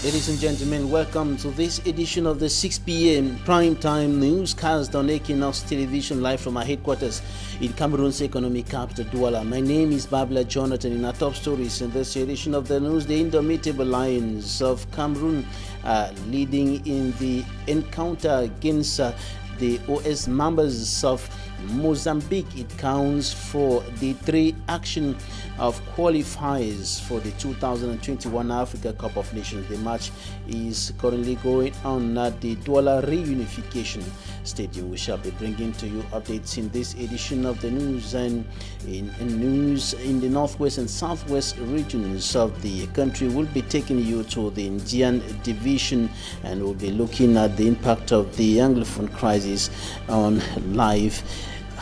Ladies and gentlemen, welcome to this edition of the 6 p.m. primetime newscast on Equinoxe television, live from our headquarters in Cameroon's economic capital, Douala. My name is Babla Jonathan. In our top stories in this edition of the news, the Indomitable Lions of Cameroon leading in the encounter against the OS members of Mozambique. It counts for the three action of qualifiers for the 2021 Africa Cup of Nations. The match is currently going on at the Douala Reunification Stadium. We shall be bringing to you updates in this edition of the news, and in news in the northwest and southwest regions of the country. We'll be taking you to the Nyan division, and we'll be looking at the impact of the Anglophone crisis on life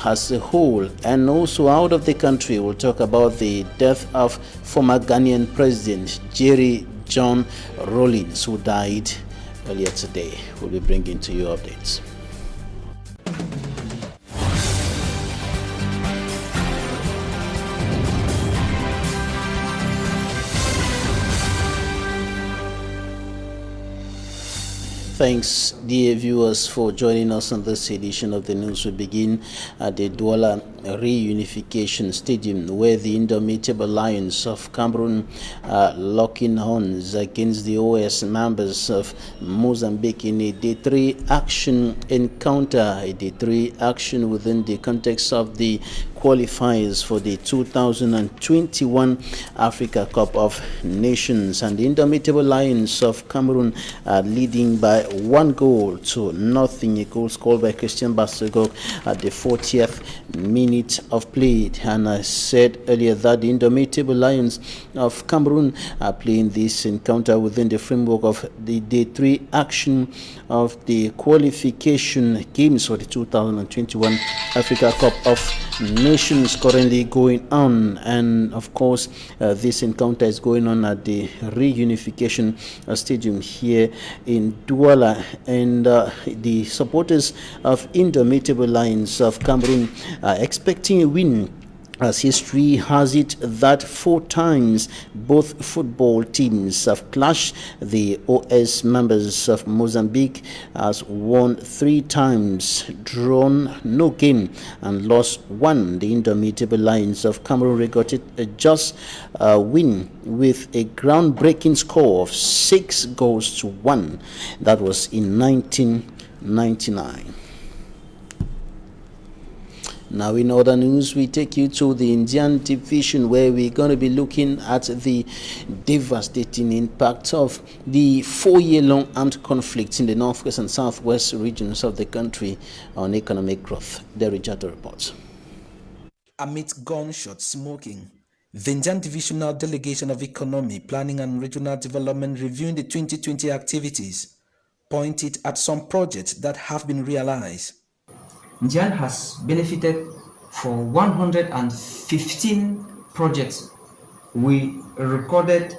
as a whole. And also out of the country, we'll talk about the death of former Ghanaian President John Rawlings, who died earlier today. We'll be bringing to you updates. Thanks, dear viewers, for joining us on this edition of the news. We begin at the Douala Reunification Stadium, where the Indomitable Lions of Cameroon are locking horns against the OS members of Mozambique in a Day 3 action encounter, a Day 3 action within the context of the qualifiers for the 2021 Africa Cup of Nations. And the Indomitable Lions of Cameroon are leading by 1-0 a goal scored by Christian Bastegog at the 40th minute of play. And I said earlier that the Indomitable Lions of Cameroon are playing this encounter within the framework of the Day 3 action of the qualification games for the 2021 Africa Cup of Nations currently going on. And of course, this encounter is going on at the Reunification Stadium here in Douala. And the supporters of Indomitable Lions of Cameroon are expecting a win, as history has it that 4 times both football teams have clashed. The OS members of Mozambique has won 3 times, drawn no game, and lost 1. The Indomitable Lions of Cameroon recorded a just win with a groundbreaking score of 6-1. That was in 1999. Now, in other news, we take you to the Nyan division, where we're going to be looking at the devastating impact of the 4-year-long armed conflict in the northwest and southwest regions of the country on economic growth. Derijato reports. Amid gunshot smoking, the Nyan Divisional Delegation of Economy, Planning and Regional Development reviewing the 2020 activities pointed at some projects that have been realized. Nyan has benefited from 115 projects. We recorded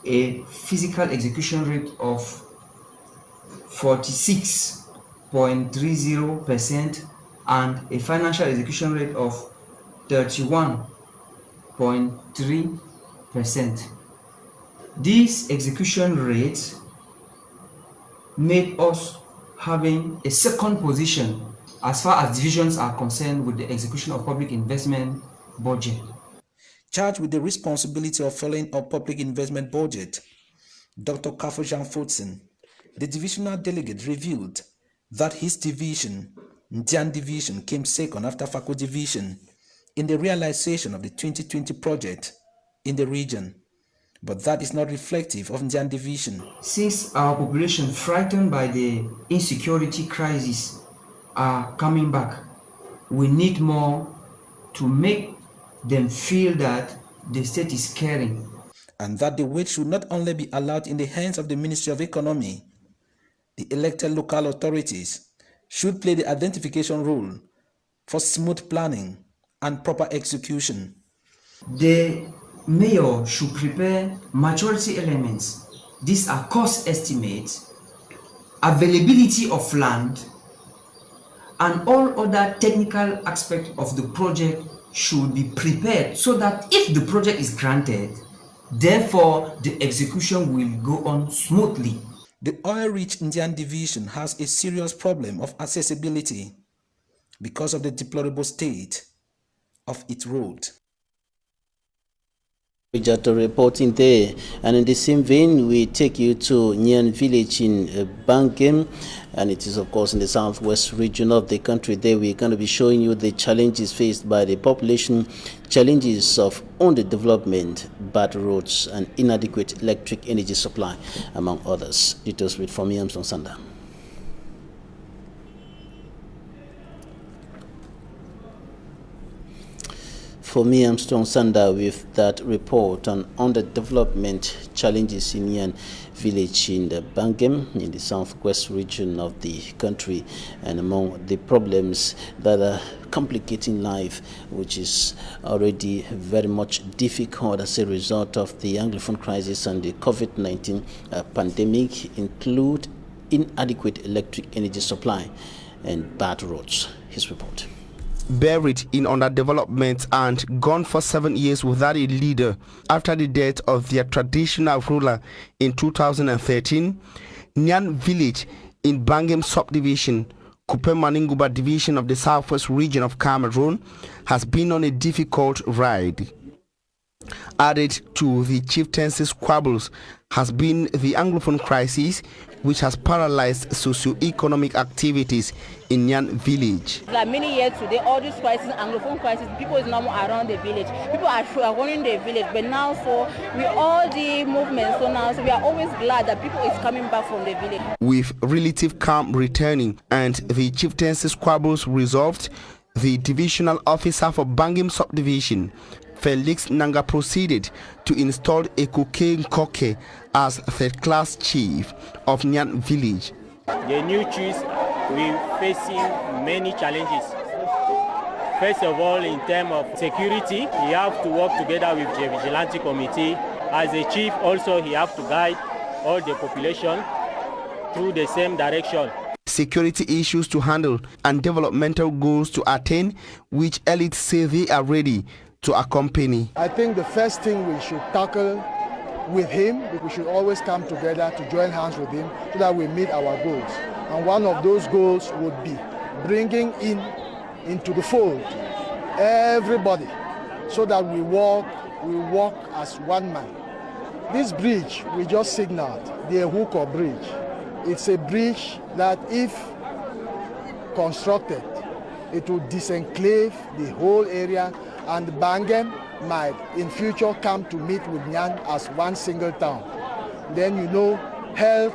a physical execution rate of 46.30% and a financial execution rate of 31.3%. These execution rates made us having a second position as far as divisions are concerned with the execution of public investment budget. Charged with the responsibility of following up public investment budget, Dr. Kafojan Fotsen, the divisional delegate, revealed that his division, Nyan Division, came second after Fako Division in the realization of the 2020 project in the region. But that is not reflective of Nyan Division. Since our population, frightened by the insecurity crisis, are coming back, we need more to make them feel that the state is caring. And that the weight should not only be allowed in the hands of the Ministry of Economy. The elected local authorities should play the identification role for smooth planning and proper execution. The mayor should prepare maturity elements. These are cost estimates, availability of land, and all other technical aspects of the project should be prepared so that if the project is granted, Therefore, the execution will go on smoothly. The oil-rich Nyan division has a serious problem of accessibility because of the deplorable state of its road. Reporting there, and in the same vein we take you to Nyan Village in Bangem, and it is of course in the southwest region of the country. There we're going to be showing you the challenges faced by the population, challenges of underdevelopment, bad roads and inadequate electric energy supply, among others. Details with from Armstrong Sanda. For me, Armstrong Sanda with that report on underdevelopment challenges in Nyan Village in the Bangem in the southwest region of the country, and among the problems that are complicating life, which is already very much difficult as a result of the Anglophone crisis and the COVID-19 pandemic, include inadequate electric energy supply and bad roads. His report. Buried in underdevelopment and gone for 7 years without a leader after the death of their traditional ruler in 2013, Nyan Village in Bangem subdivision, Kupe Maninguba division of the southwest region of Cameroon, has been on a difficult ride. Added to the chieftaincy squabbles has been the Anglophone crisis, which has paralyzed socio-economic activities in Nyan Village. Like many years today, all these crises, Anglophone crisis, people is now around the village. People are running the village, but now with all the movements, so we are always glad that people is coming back from the village. With relative calm returning and the chieftaincy squabbles resolved, the divisional officer for Bangem subdivision, Felix Nanga, proceeded to install Equinoxe as third-class chief of Nyan Village. The new chiefs will facing many challenges. First of all, in terms of security, he have to work together with the vigilante committee. As a chief, also he have to guide all the population through the same direction. Security issues to handle and developmental goals to attain, which elites say they are ready to accompany. I think the first thing we should tackle with him, we should always come together to join hands with him so that we meet our goals. And one of those goals would be bringing into the fold everybody so that we walk as one man. This bridge we just signaled, the Ehuko Bridge, it's a bridge that if constructed, it will disenclave the whole area, and Bangem might in future come to meet with Nyan as one single town. Then health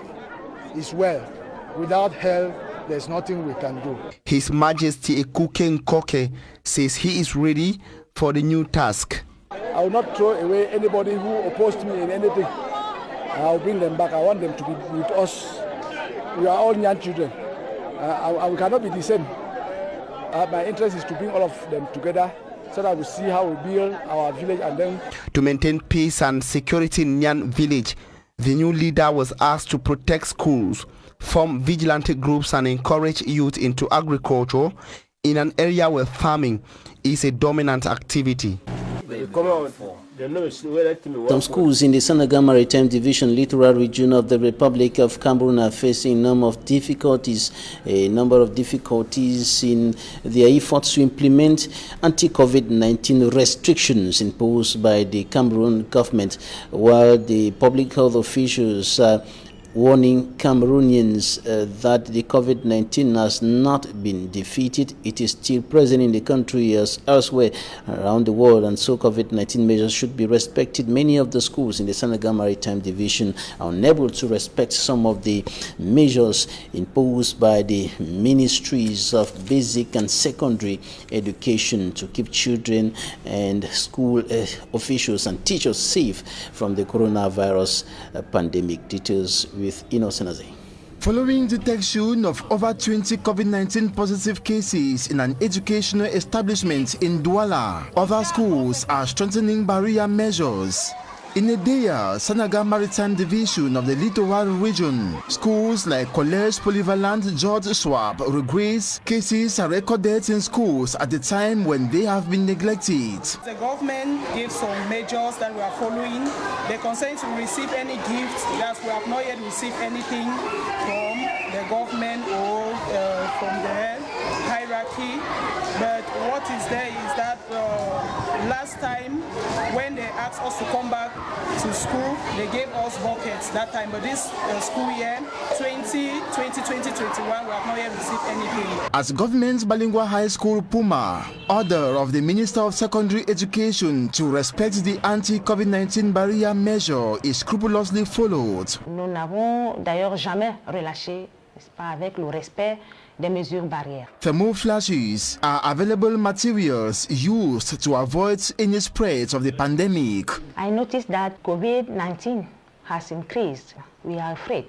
is wealth. Without health, there's nothing we can do. His Majesty Equinoxe says he is ready for the new task. I will not throw away anybody who opposed me in anything. I will bring them back. I want them to be with us. We are all Nyan children. We cannot be the same. My interest is to bring all of them together so that we see how we build our village and then. To maintain peace and security in Nyan Village, the new leader was asked to protect schools, form vigilante groups and encourage youth into agriculture in an area where farming is a dominant activity. Some schools in the Senegal Maritime Division, littoral region of the Republic of Cameroon, are facing a number of difficulties in their efforts to implement anti-COVID-19 restrictions imposed by the Cameroon government, while the public health officials are warning Cameroonians that the COVID-19 has not been defeated. It is still present in the country as elsewhere around the world, and so COVID-19 measures should be respected. Many of the schools in the Senegal Maritime Division are unable to respect some of the measures imposed by the ministries of basic and secondary education to keep children and school officials and teachers safe from the coronavirus pandemic. Details with Innocent. Following detection of over 20 COVID-19 positive cases in an educational establishment in Douala, other schools are strengthening barrier measures. In Edea, Senegal Maritime Division of the Littoral Region, schools like Collège Polyvalent George Schwab regrets cases are recorded in schools at the time when they have been neglected. The government gives some measures that we are following. They consent to receive any gifts that we have not yet received anything from the government or from the hierarchy. But what is there is that last time when they asked us to come back to school, they gave us buckets that time. But this school year, 2020-2021, we have not yet received anything. As government's bilingual high school Puma, order of the Minister of Secondary Education to respect the anti-COVID-19 barrier measure is scrupulously followed. Nous n'avons d'ailleurs jamais relâché, n'est-ce pas, avec le respect des mesures barrières. Thermoflashes are available materials used to avoid any spread of the pandemic. I noticed that COVID-19 has increased. We are afraid,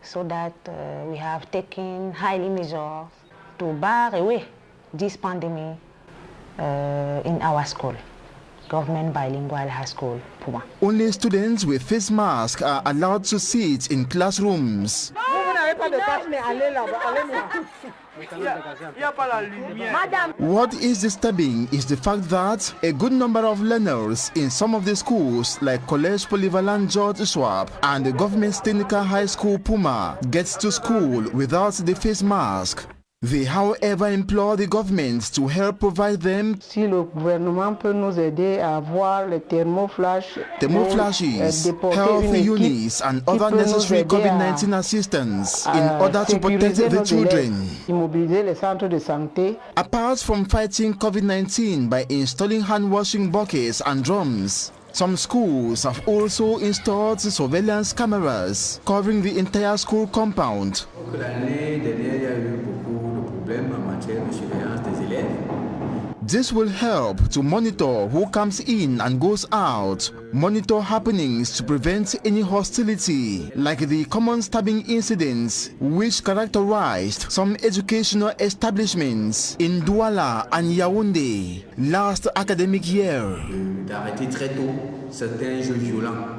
so that we have taken highly measures to bar away this pandemic in our school, Government Bilingual High School, Puma. Only students with face masks are allowed to sit in classrooms. What is disturbing is the fact that a good number of learners in some of the schools like Collège Polyvalent George Schwab and the Government Technical High School Puma gets to school without the face mask. They, however, implore the government to help provide them si le gouvernement peut nous aider à avoir les thermoflashes, health units and other necessary COVID-19 assistance in order to protect the children. Immobiliser les centres de santé. Apart from fighting COVID-19 by installing hand-washing buckets and drums, some schools have also installed surveillance cameras covering the entire school compound. This will help to monitor who comes in and goes out, monitor happenings to prevent any hostility, like the common stabbing incidents which characterized some educational establishments in Douala and Yaoundé last academic year. D'arrêter très tôt certains jeux violents.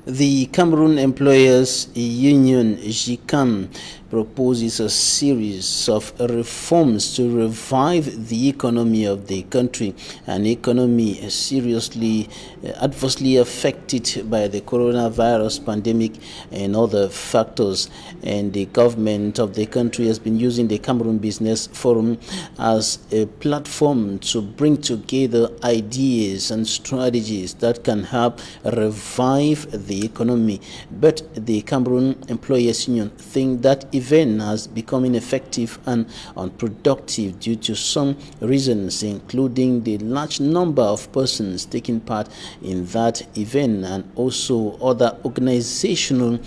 The Cameroon Employers Union, GCAM, proposes a series of reforms to revive the economy of the country, an economy seriously adversely affected by the coronavirus pandemic and other factors. And the government of the country has been using the Cameroon Business Forum as a platform to bring together ideas and strategies that can help revive the economy. But the Cameroon Employers Union think that event has become ineffective and unproductive due to some reasons, including the large number of persons taking part in that event and also other organizational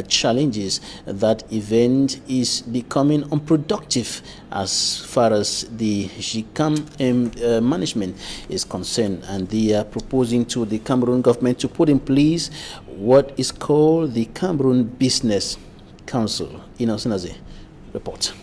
challenges. That event is becoming unproductive as far as the GCAM management is concerned, and they are proposing to the Cameroon government to put in place what is called the Cameroon Business Council. Inosenaze report.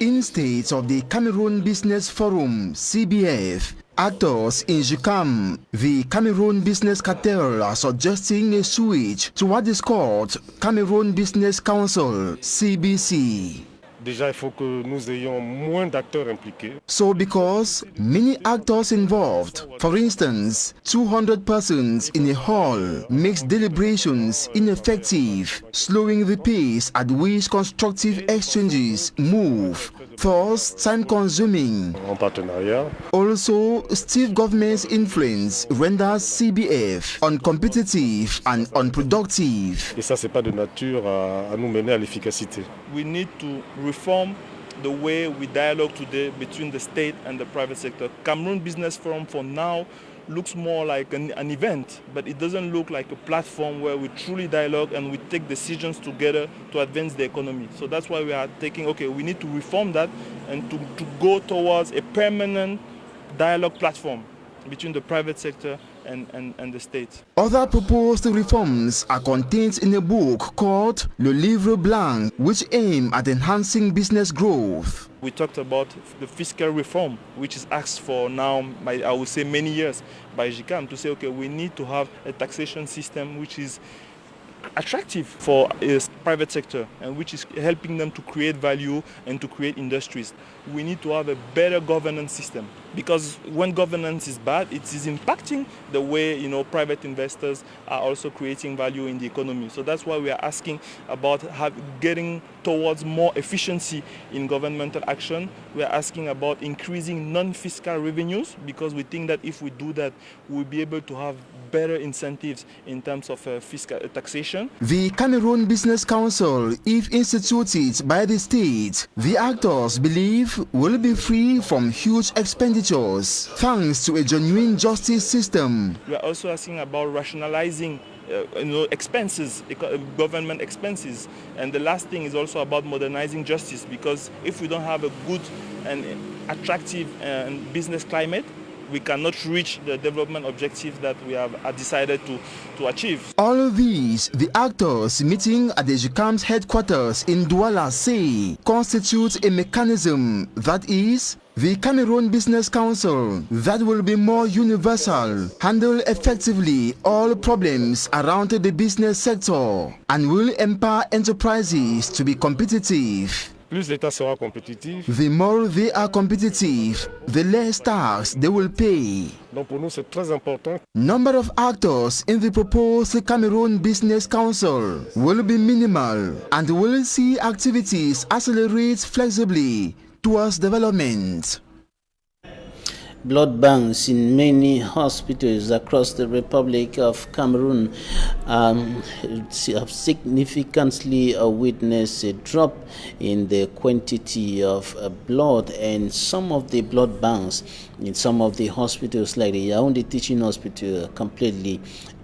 Instead of the Cameroon Business Forum, CBF, actors in GCAM, the Cameroon Business Cartel, are suggesting a switch to what is called Cameroon Business Council, CBC. Déjà, il faut que nous ayons moins d'acteurs impliqués. So because many actors involved, for instance, 200 persons in a hall makes deliberations ineffective, slowing the pace at which constructive exchanges move, thus time-consuming. En partenariat. Also, stiff government's influence renders CBF uncompetitive and unproductive. Et ça, c'est pas de nature à nous mener à l'efficacité. We need to reform the way we dialogue today between the state and the private sector. Cameroon Business Forum for now looks more like an event, but it doesn't look like a platform where we truly dialogue and we take decisions together to advance the economy. So that's why we are taking, okay, we need to reform that and to go towards a permanent dialogue platform between the private sector and the state. Other proposed reforms are contained in a book called Le Livre Blanc, which aim at enhancing business growth. We talked about the fiscal reform, which is asked for now, I would say many years, by GCAM, to say, okay, we need to have a taxation system which is attractive for the private sector and which is helping them to create value and to create industries. We need to have a better governance system, because when governance is bad, it is impacting the way private investors are also creating value in the economy. So that's why we are asking about getting towards more efficiency in governmental action. We are asking about increasing non-fiscal revenues, because we think that if we do that, we'll be able to have better incentives in terms of fiscal taxation. The Cameroon Business Council, if instituted by the state, the actors believe will be free from huge expenditures thanks to a genuine justice system. We are also asking about rationalizing expenses, government expenses. And the last thing is also about modernizing justice, because if we don't have a good and attractive business climate, we cannot reach the development objectives that we have decided to achieve. All of these, the actors meeting at the GCAM's headquarters in Douala say, constitute a mechanism, that is, the Cameroon Business Council, that will be more universal, handle effectively all problems around the business sector, and will empower enterprises to be competitive. Plus l'État sera compétitif. The more they are competitive, the less tax they will pay. Donc pour nous, c'est très important. Number of actors in the proposed Cameroon Business Council will be minimal and will see activities accelerate flexibly towards development. Blood banks in many hospitals across the Republic of Cameroon have significantly witnessed a drop in the quantity of blood, and some of the blood banks in some of the hospitals, like the Yaoundé Teaching Hospital, are completely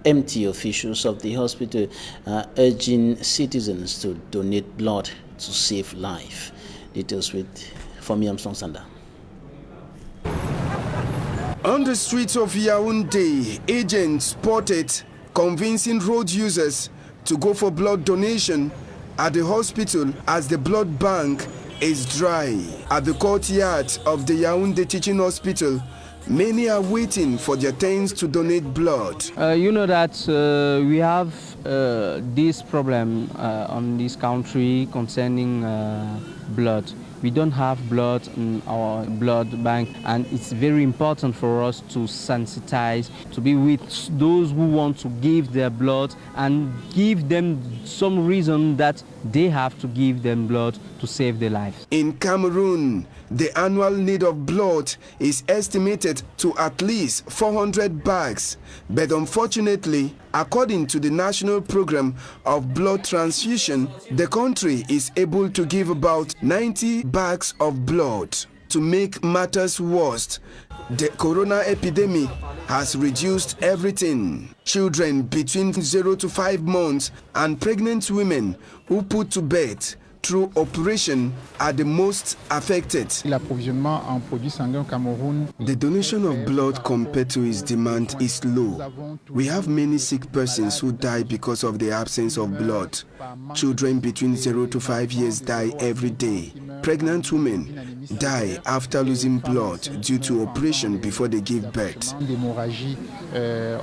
empty. Officials of the hospital are urging citizens to donate blood to save life. Details with Fomi Amsong-Sanda. On the streets of Yaoundé, agents spotted convincing road users to go for blood donation at the hospital as the blood bank is dry. At the courtyard of the Yaoundé Teaching Hospital, many are waiting for their turns to donate blood. You know that we have this problem on this country concerning blood. We don't have blood in our blood bank, and it's very important for us to sensitize, to be with those who want to give their blood and give them some reason that they have to give them blood to save their lives. In Cameroon, the annual need of blood is estimated to at least 400 bags, but unfortunately, according to the National Program of Blood Transfusion, the country is able to give about 90 bags of blood. To make matters worse, the corona epidemic has reduced everything. Children between 0 to 5 months and pregnant women who put to bed through operation are the most affected. The donation of blood compared to its demand is low. We have many sick persons who die because of the absence of blood. Children between 0 to 5 years die every day. Pregnant women die after losing blood due to operation before they give birth. D'hémorragie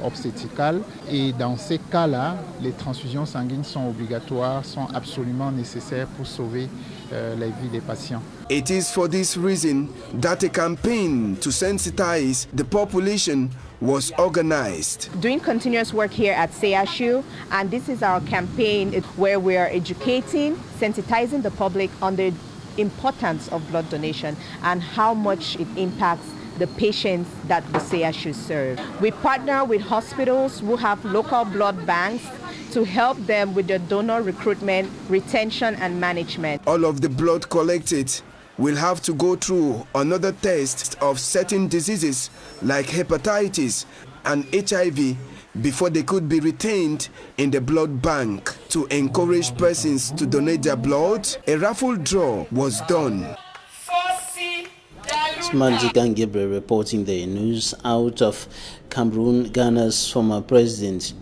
obstétricale, et dans ces cas-là, les transfusions sanguines sont obligatoires, sont absolument nécessaires pour sauver la vie des patients. It is for this reason that a campaign to sensitize the population was organized. Doing continuous work here at CSU, and this is our campaign where we are educating, sensitizing the public on the importance of blood donation and how much it impacts the patients that the CSU serve. We partner with hospitals who have local blood banks to help them with their donor recruitment, retention, and management. All of the blood collected will have to go through another test of certain diseases like hepatitis and HIV before they could be retained in the blood bank. To encourage persons to donate their blood, a raffle draw was done. Gabriel reporting the news out of Cameroon, Ghana's former president,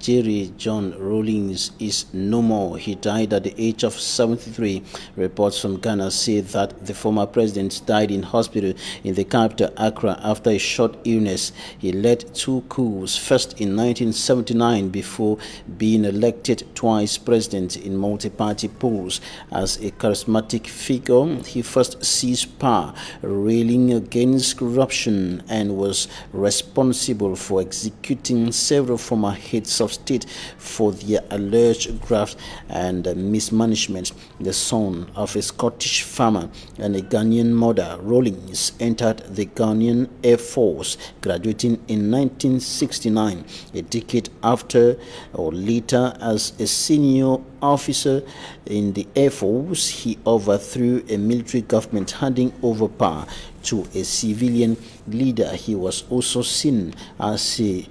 John Rawlings, is no more. He died at the age of 73. Reports from Ghana say that the former president died in hospital in the capital, Accra, after a short illness. He led 2 coups, first in 1979 before being elected twice president in multi-party polls. As a charismatic figure, he first seized power, railing against corruption, and was responsible for executing several former heads of state for their alleged graft and mismanagement. The son of a Scottish farmer and a Ghanaian mother, Rawlings entered the Ghanaian Air Force, graduating in 1969. A decade after or later, as a senior officer in the Air Force, he overthrew a military government, handing over power to a civilian leader. He was also seen as a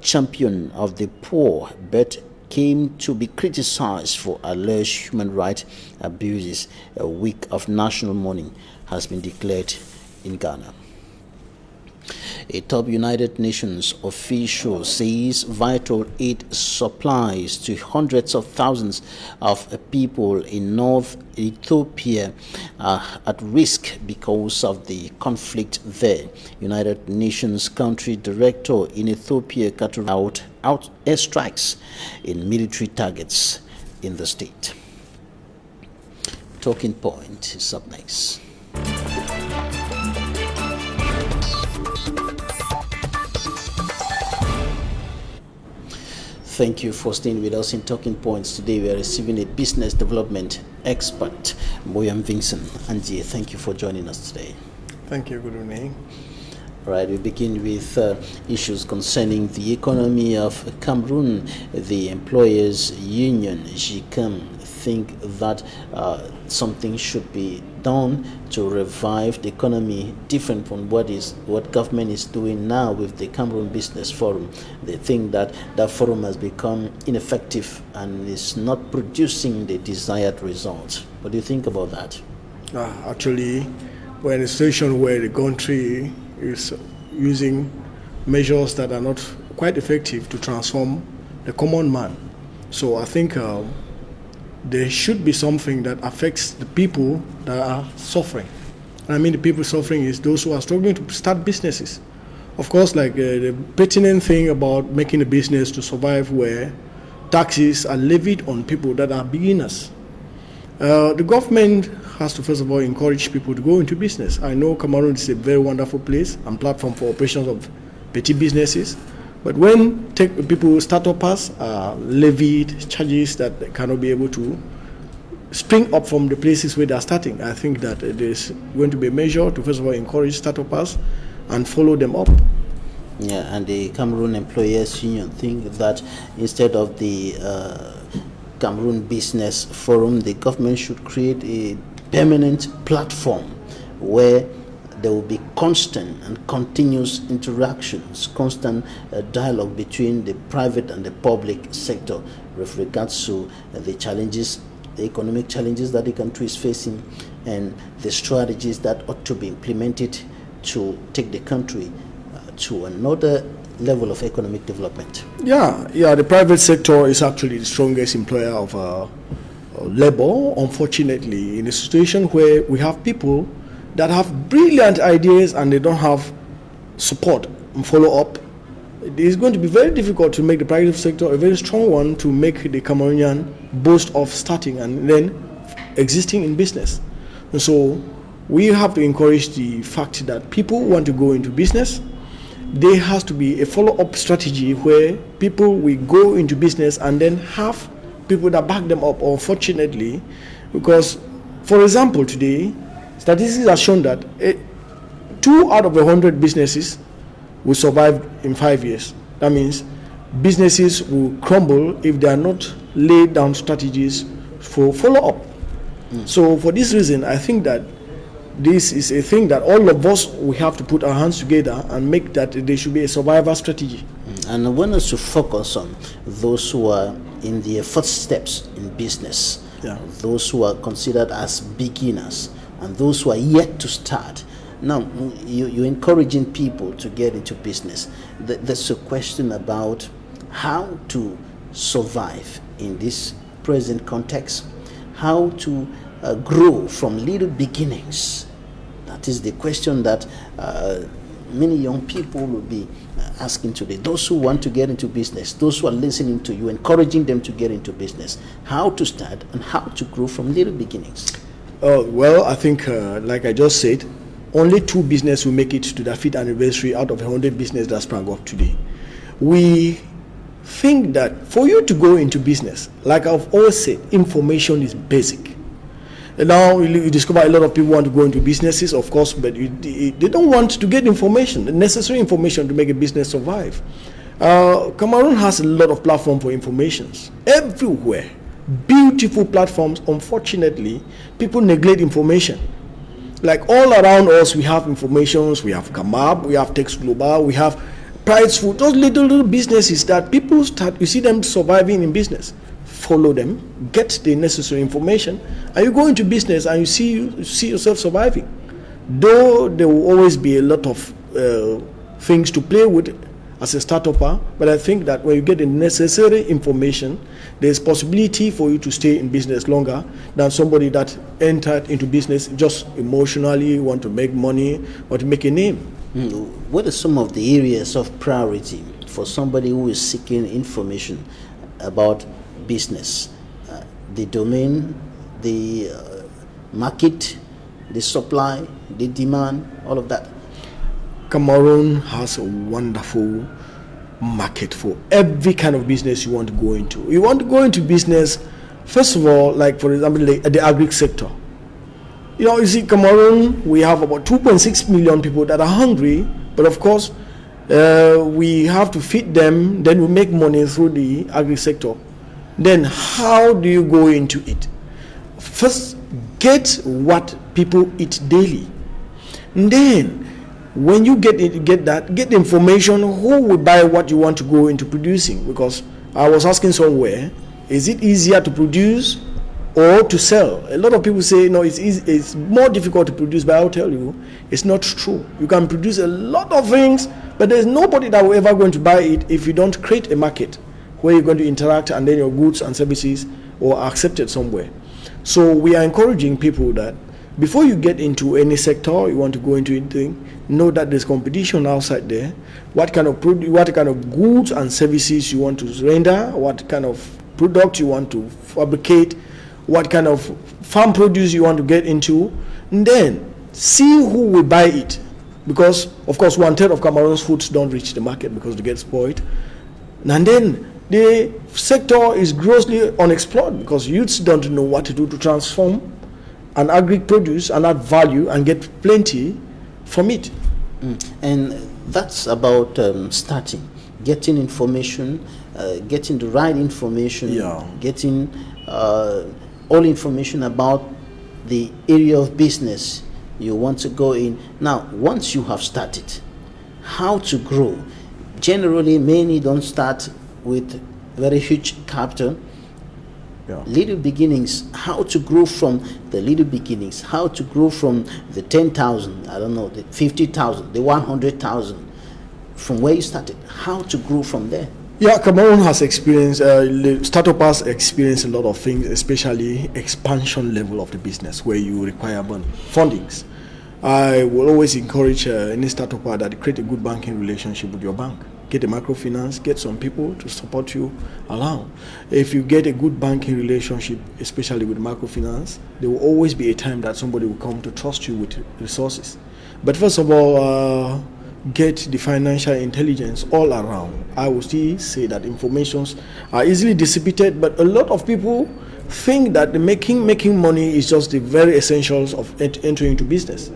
champion of the poor, but came to be criticized for alleged human rights abuses. A week of national mourning has been declared in Ghana. A top United Nations official says vital aid supplies to hundreds of thousands of people in North Ethiopia are at risk because of the conflict there. United Nations country director in Ethiopia carried out airstrikes in military targets in the state. Talking Point is up next. Thank you for staying with us in Talking Points. Today we are receiving a business development expert, Nyan Vincent. Angie, thank you for joining us today. Thank you. Good evening. All right, we begin with issues concerning the economy of Cameroon. The employers' union, GCAM, think that something should be done to revive the economy, different from what government is doing now with the Cameroon Business Forum. They think that that forum has become ineffective and is not producing the desired results. What do you think about that? Actually, we're in a situation where the country is using measures that are not quite effective to transform the common man. So I think there should be something that affects the people that are suffering. And I mean the people suffering is those who are struggling to start businesses. Of course, like the pertinent thing about making a business to survive where taxes are levied on people that are beginners. The government has to first of all encourage people to go into business. I know Cameroon is a very wonderful place and platform for operations of petty businesses. But when startups are levied charges that they cannot be able to spring up from the places where they are starting, I think that there's going to be a measure to first of all encourage startups and follow them up. Yeah, and the Cameroon Employers Union think that instead of the Cameroon Business Forum, the government should create a permanent platform where there will be constant and continuous interactions, constant dialogue between the private and the public sector with regards to the challenges, the economic challenges that the country is facing, and the strategies that ought to be implemented to take the country to another level of economic development. Yeah, the private sector is actually the strongest employer of labor, unfortunately, in a situation where we have people that have brilliant ideas and they don't have support and follow-up. It is going to be very difficult to make the private sector a very strong one to make the Cameroonian boast of starting and then existing in business. And so we have to encourage the fact that people who want to go into business, there has to be a follow-up strategy where people will go into business and then have people that back them up, unfortunately, because, for example, today, statistics have shown that 2 out of 100 businesses will survive in 5 years. That means businesses will crumble if they are not laid down strategies for follow-up. So for this reason, I think that this is a thing that all of us, we have to put our hands together and make that there should be a survival strategy. And I want us to focus on those who are in their first steps in business, those who are considered as beginners, and those who are yet to start. Now, you're encouraging people to get into business. There's a question about how to survive in this present context, how to grow from little beginnings. That is the question that many young people will be asking today. Those who want to get into business, those who are listening to you, encouraging them to get into business, how to start and how to grow from little beginnings. Well, I think, like I just said, only 2 businesses will make it to the 5th anniversary out of 100 businesses that sprang up today. We think that for you to go into business, like I've always said, information is basic. And now you discover a lot of people want to go into businesses, of course, but they don't want to get information, the necessary information to make a business survive. Cameroon has a lot of platforms for informations everywhere, beautiful platforms. Unfortunately, people neglect information. Like all around us, we have informations. We have Kmer, we have Tex Global, we have Price Food. Those little businesses that people start, you see them surviving in business. Follow them, get the necessary information, and you go into business and you see yourself surviving. Though there will always be a lot of things to play with as a startup, but I think that when you get the necessary information, there's possibility for you to stay in business longer than somebody that entered into business just emotionally, want to make money or to make a name. What are some of the areas of priority for somebody who is seeking information about business? The domain, the market, the supply, the demand, all of that. Cameroon has a wonderful market for every kind of business you want to go into. You want to go into business, first of all, like for example, the agri sector. You see, Cameroon, we have about 2.6 million people that are hungry, but of course, we have to feed them, then we make money through the agri sector. Then how do you go into it? First, get what people eat daily. And then, when you get the information, who will buy what you want to go into producing? Because I was asking somewhere, is it easier to produce or to sell? A lot of people say, no, it's more difficult to produce, but I'll tell you, it's not true. You can produce a lot of things, but there's nobody that will ever going to buy it if you don't create a market where you're going to interact and then your goods and services are accepted somewhere. So we are encouraging people that before you get into any sector, you want to go into anything, know that there's competition outside there, what kind of goods and services you want to render, what kind of product you want to fabricate, what kind of farm produce you want to get into, and then see who will buy it. Because, of course, 1/3 of Cameroon's foods don't reach the market because they get spoiled. And then the sector is grossly unexplored because youths don't know what to do to transform an agri produce and add value and get plenty from it. And that's about starting, getting information, getting the right information, getting all information about the area of business you want to go in. Now, once you have started, how to grow? Generally, many don't start with very huge capital. Little beginnings, how to grow from the little beginnings, how to grow from the 10,000, I don't know, the 50,000, the 100,000, from where you started, how to grow from there. Yeah, Cameroon has experienced, startup has experienced a lot of things, especially expansion level of the business where you require fundings. I will always encourage any startup that create a good banking relationship with your bank. Get a microfinance, get some people to support you along. If you get a good banking relationship, especially with microfinance, there will always be a time that somebody will come to trust you with resources. But first of all, get the financial intelligence all around. I will still say that informations are easily dissipated, but a lot of people think that the making money is just the very essentials of entering into business.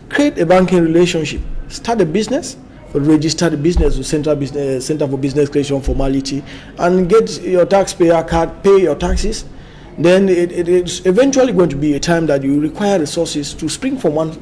Create a banking relationship, start a business, register the business with Center for Business Creation Formality, and get your taxpayer card, pay your taxes. Then it's eventually going to be a time that you require resources to spring from one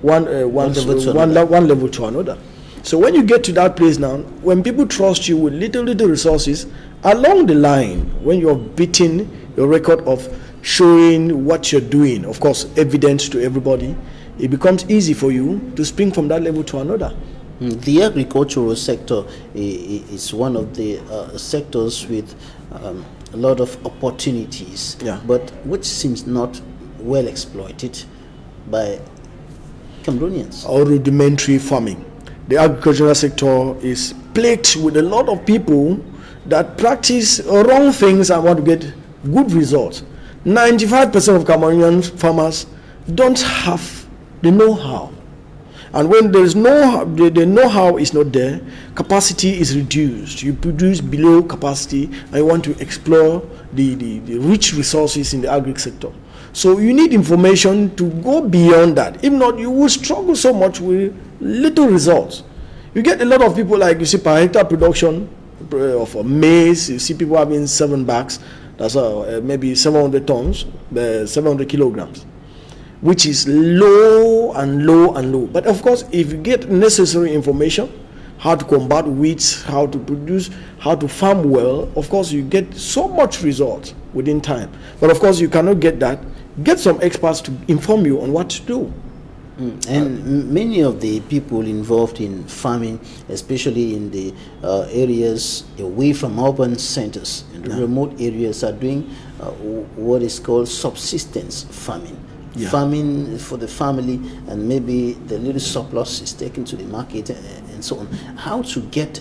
level to another. So when you get to that place now, when people trust you with little resources, along the line, when you're beating your record of showing what you're doing, of course, evidence to everybody, it becomes easy for you to spring from that level to another. The agricultural sector is one of the sectors with a lot of opportunities, but which seems not well exploited by Cameroonians. Or rudimentary farming. The agricultural sector is plagued with a lot of people that practice wrong things and want to get good results. 95% of Cameroonian farmers don't have the know-how. And when there's the know-how is not there, capacity is reduced. You produce below capacity and you want to explore the rich resources in the agri sector. So you need information to go beyond that. If not, you will struggle so much with little results. You get a lot of people, like you see per hectare production of maize, you see people having 7 bags, that's maybe 700 tons, 700 kilograms, which is low and low and low. But of course, if you get necessary information, how to combat weeds, how to produce, how to farm well, of course you get so much results within time. But of course you cannot get that. Get some experts to inform you on what to do. And many of the people involved in farming, especially in the areas away from urban centers, in the remote areas, are doing what is called subsistence farming. Farming for the family, and maybe the little surplus is taken to the market and so on. How to get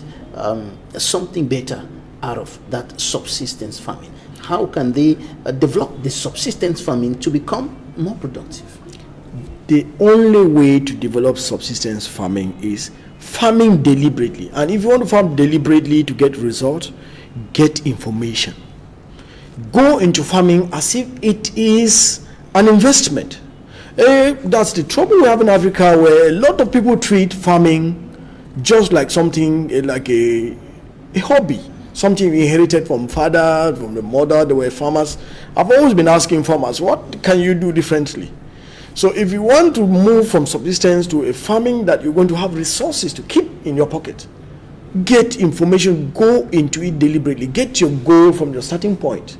something better out of that subsistence farming? How can they develop the subsistence farming to become more productive? The only way to develop subsistence farming is farming deliberately. And if you want to farm deliberately to get results, get information. Go into farming as if it is an investment. That's the trouble we have in Africa, where a lot of people treat farming just like something like a hobby, something we inherited from father, from the mother. They were farmers. I've always been asking farmers, what can you do differently? So if you want to move from subsistence to a farming that you're going to have resources to keep in your pocket, get information, go into it deliberately, get your goal from your starting point.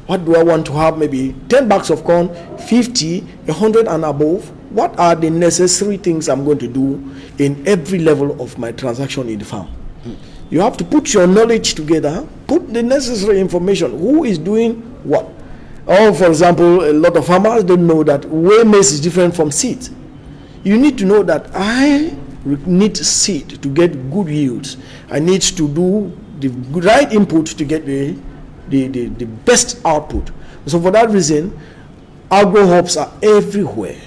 What do I want to have? Maybe 10 bags of corn, 50, 100 and above. What are the necessary things I'm going to do in every level of my transaction in the farm? You have to put your knowledge together, put the necessary information. Who is doing what? Or, for example, a lot of farmers don't know that whey maize is different from seed. You need to know that I need seed to get good yields. I need to do the right input to get the best output. So for that reason, agro hubs are everywhere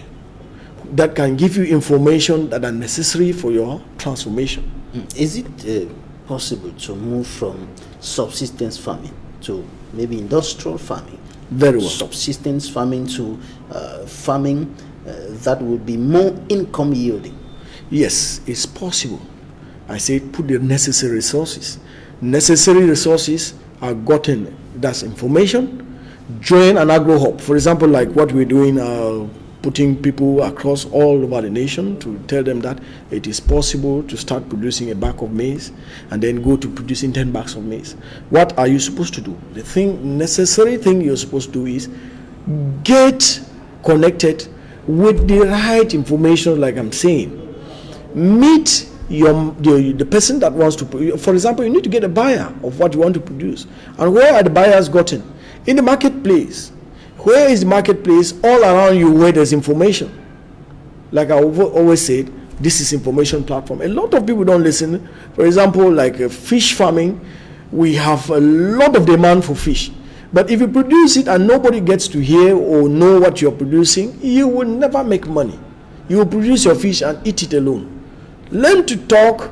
that can give you information that are necessary for your transformation. Is it possible to move from subsistence farming to maybe industrial farming? Very well. Subsistence farming to farming that would be more income yielding? Yes, it's possible. I say put the necessary resources. Necessary resources are gotten, that's information. Join an agro hub. For example, like what we're doing, putting people across all over the nation to tell them that it is possible to start producing a bag of maize and then go to producing 10 bags of maize. What are you supposed to do? The necessary thing you're supposed to do is get connected with the right information, like I'm saying. Meet the person that wants to, for example, you need to get a buyer of what you want to produce. And where are the buyers gotten? In the marketplace. Where is the marketplace? All around you where there's information. Like I always said, this is information platform. A lot of people don't listen. For example, like fish farming, we have a lot of demand for fish. But if you produce it and nobody gets to hear or know what you're producing, you will never make money. You will produce your fish and eat it alone. Learn to talk,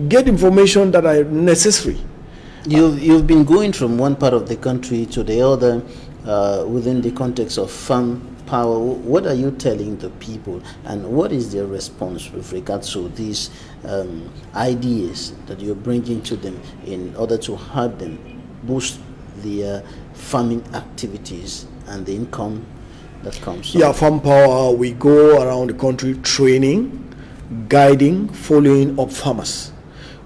get information that are necessary. You've been going from one part of the country to the other within the context of farm power. What are you telling the people, and what is their response with regards to these ideas that you're bringing to them in order to help them boost the farming activities and the income that comes? Yeah, farm power, we go around the country training, guiding, following up farmers.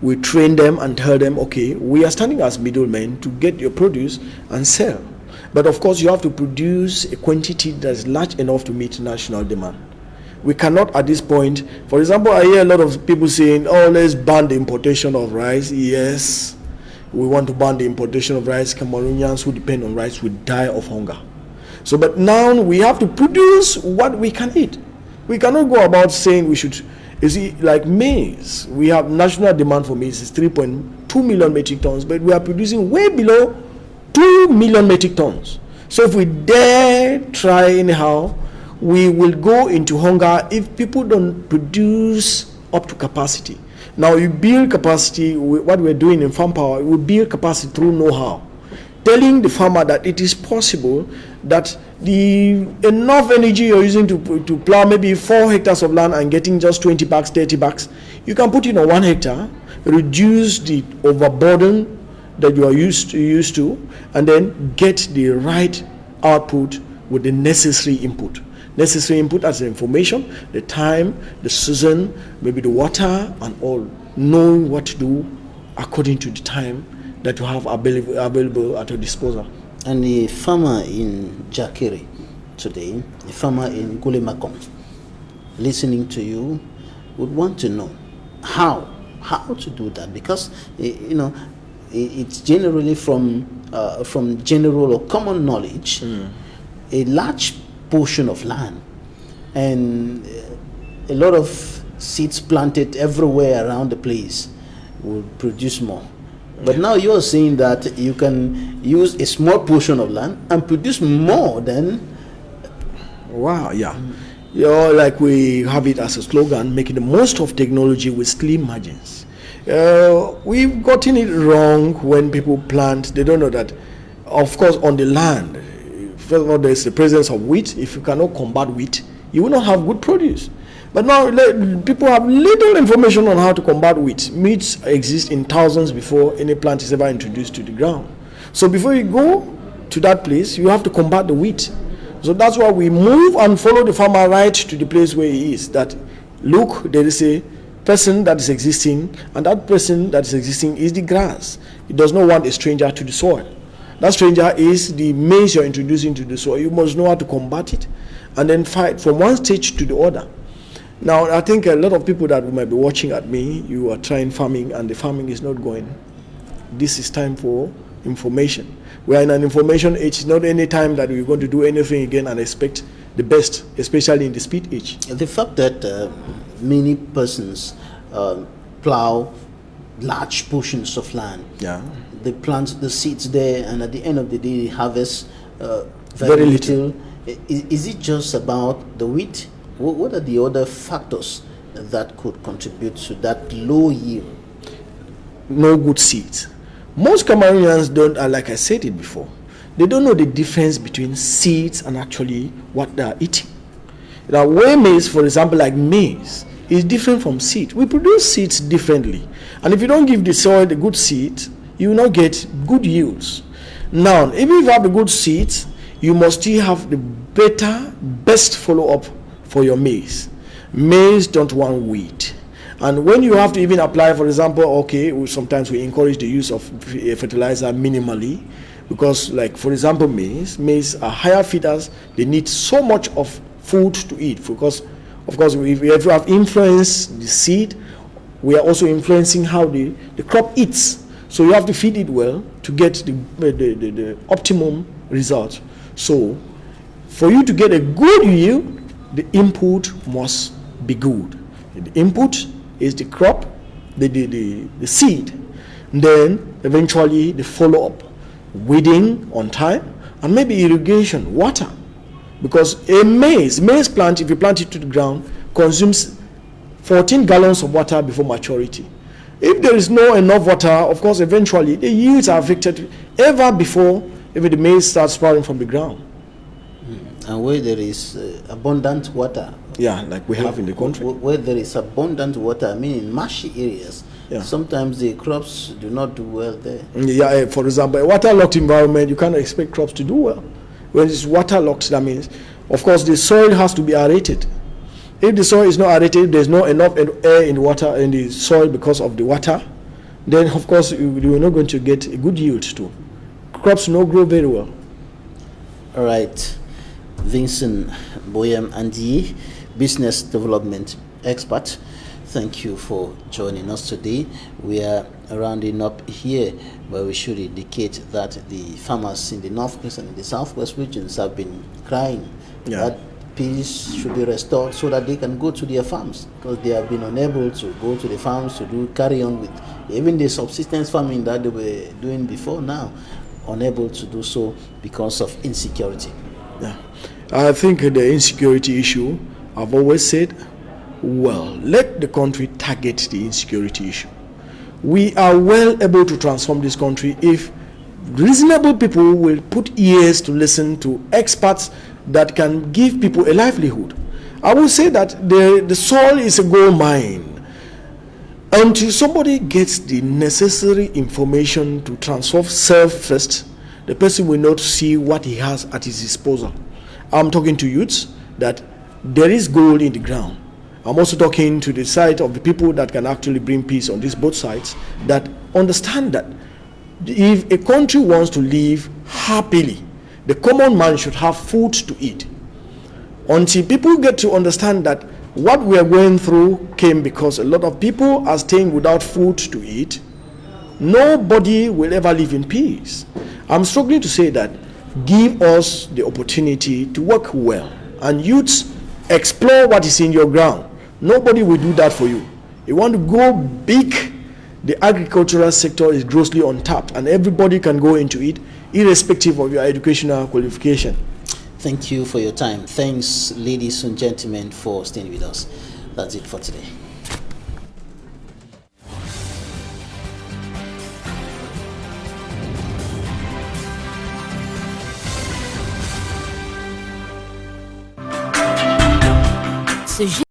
We train them and tell them, okay, we are standing as middlemen to get your produce and sell. But of course, you have to produce a quantity that is large enough to meet national demand. we cannot at this point. For example, I hear a lot of people saying, oh, let's ban the importation of rice. Yes, we want to ban the importation of rice. Cameroonians who depend on rice will die of hunger. So, but now we have to produce what we can eat. We cannot go about saying we should, you see, like maize, we have national demand for maize is 3.2 million metric tons, but we are producing way below 2 million metric tons. So if we dare try anyhow, we will go into hunger if people don't produce up to capacity. Now you build capacity, what we're doing in farm power, we build capacity through know-how. Telling the farmer that it is possible that the enough energy you're using to plow maybe 4 hectares of land and getting just 20 bags, 30 bags, you can put it on 1 hectare, reduce the overburden that you are used to, and then get the right output with the necessary input. Necessary input as the information, the time, the season, maybe the water, and all. Knowing what to do according to the time that you have available at your disposal. And the farmer in Jakiri today, the farmer in Gulimakong, listening to you, would want to know how to do that, because it's generally from general or common knowledge, a large portion of land and a lot of seeds planted everywhere around the place will produce more. But now you're saying that you can use a small portion of land and produce more than... Wow, yeah. Like we have it as a slogan, making the most of technology with slim margins. We've gotten it wrong when people plant. They don't know that, of course, on the land, first of all, there's the presence of wheat. If you cannot combat wheat, you will not have good produce. But now people have little information on how to combat wheat. Weeds exist in thousands before any plant is ever introduced to the ground. So before you go to that place, you have to combat the wheat. So that's why we move and follow the farmer right to the place where he is. That, look, there is a person that is existing, and that person that is existing is the grass. It does not want a stranger to the soil. That stranger is the maize you're introducing to the soil. You must know how to combat it and then fight from one stage to the other. Now, I think a lot of people that might be watching at me, you are trying farming and the farming is not going. This is time for information. We are in an information age, not any time that we're going to do anything again and expect the best, especially in the speed age. The fact that many persons plow large portions of land, they plant the seeds there, and at the end of the day, they harvest very little. Is it just about the wheat? What are the other factors that could contribute to that low yield? No good seeds. Most Cameroonians don't, like I said it before, they don't know the difference between seeds and actually what they are eating. Now, where maize, for example, like maize, is different from seed. We produce seeds differently. And if you don't give the soil the good seeds, you will not get good yields. Now, even if you have the good seeds, you must still have the best follow-up for your maize. Maize don't want weed. And when you have to even apply, for example, sometimes we encourage the use of fertilizer minimally, because, like, for example, maize are higher feeders. They need so much of food to eat, because, of course, if we have influenced the seed, we are also influencing how the crop eats. So you have to feed it well to get the optimum result. So for you to get a good yield, the input must be good. The input is the crop, the seed. And then eventually the follow-up, weeding on time, and maybe irrigation, water. Because a maize plant, if you plant it to the ground, consumes 14 gallons of water before maturity. If there is no enough water, of course, eventually the yields are affected ever before the maize starts sprouting from the ground. And where there is abundant water, like we have in the country, where there is abundant water, I mean in marshy areas, sometimes the crops do not do well there. For example, a waterlogged environment, you cannot expect crops to do well. When it's waterlogged, that means, of course, the soil has to be aerated. If the soil is not aerated, there's not enough air in the water in the soil because of the water, then of course you're not going to get a good yield too. Crops will not grow very well. All right. Vincent Boyam Andy, business development expert. Thank you for joining us today. We are rounding up here, but we should indicate that the farmers in the northwest and in the southwest regions have been crying that peace should be restored so that they can go to their farms, because they have been unable to go to the farms to carry on with even the subsistence farming that they were doing before, now unable to do so because of insecurity. I think the insecurity issue, I've always said, well, let the country target the insecurity issue. We are well able to transform this country if reasonable people will put ears to listen to experts that can give people a livelihood. I will say that the soil is a gold mine. Until somebody gets the necessary information to transform self first, the person will not see what he has at his disposal. I'm talking to youths that there is gold in the ground. I'm also talking to the side of the people that can actually bring peace on these both sides, that understand that if a country wants to live happily, the common man should have food to eat. Until people get to understand that what we are going through came because a lot of people are staying without food to eat, nobody will ever live in peace. I'm struggling to say that give us the opportunity to work well, and youths, explore what is in your ground. Nobody will do that for you. You want to go big, the agricultural sector is grossly untapped and everybody can go into it irrespective of your educational qualification. Thank you for your time. Thanks, ladies and gentlemen, for staying with us. That's it for today.